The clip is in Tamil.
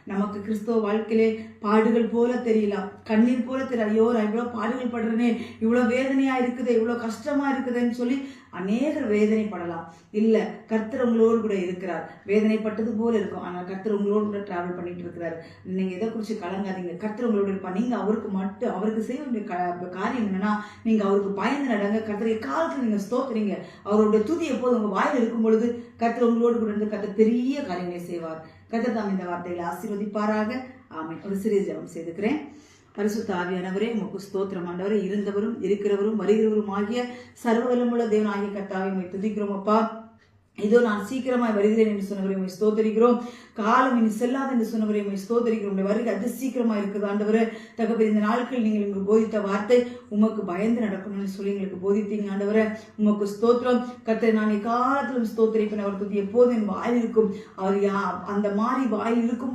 நமக்கு கிறிஸ்தவ வாழ்க்கையிலே பாடுகள் போல தெரியலாம், கண்ணீர் போல தெரியல. ஐயோ நான் இவ்வளவு பாடுகள் படுறேனே, இவ்வளவு வேதனையா இருக்குது, இவ்வளவு கஷ்டமா இருக்குதுன்னு சொல்லி அநேகர் வேதனைப்படலாம். இல்ல, கர்த்தர் உங்களோடு கூட இருக்கிறார். வேதனைப்பட்டது போல இருக்கும், ஆனால் கர்த்தர் உங்களோடு கூட டிராவல் பண்ணிட்டு இருக்கிறார். நீங்க எதை குறிச்சு கலங்காதீங்க. கர்த்தர் உங்களோட இருப்பார். நீங்க அவருக்கு செய்ய வேண்டிய காரியம் என்னன்னா, நீங்க அவருக்கு பயந்து நடங்க. கர்த்தரை காலத்துல நீங்க ஸ்தோத்திரீங்க. அவருடைய துதி எப்போது உங்க வாயில் இருக்கும் பொழுது கர்த்தர் உங்களோடு கூட இருந்து கர்த்தர் பெரிய காரியங்களை செய்வார். கர்த்தர் தாம் இந்த வார்த்தைகளை ஆசீர்வதிப்பாராக. ஆமென். ஒரு சிறிய ஜெபம் செய்துக்கிறேன். பரிசுத்த ஆவியானவரே, உமக்கு ஸ்தோத்திரம் ஆண்டவரே. இருந்தவரும் இருக்கிறவரும் வருகிறவரும் ஆகிய சர்வவல்லமுள்ள தேவன் ஆகிய கர்த்தாவை உம்மை துதிக்கிறோம் அப்பா. இதோ நான் சீக்கிரமாய் வருகிறேன் என்று சொன்னவரை உம்மை ஸ்தோத்திரிக்கிறோம். காலம் இனி செல்லாது என்று சொன்னவரை உம்மை ஸ்தோத்திரிக்கிறோம். உம்முடைய வருகை அதி சீக்கிரமா இருக்குது ஆண்டவரே. தகப்பனே, இந்த நாட்கள் நீங்கள் எங்களுக்கு போதித்த வார்த்தை உமக்கு பயந்து நடக்கணும்னு சொல்லி எங்களுக்கு போதித்தீங்க ஆண்டவரே. உமக்கு ஸ்தோத்திரம். கர்த்தரை நான் எக்காலத்திலும் ஸ்தோத்திரிப்பேன். அவர் துதி எப்போது என் வாயில் இருக்கும். அவர் அந்த மாதிரி வாயில் இருக்கும்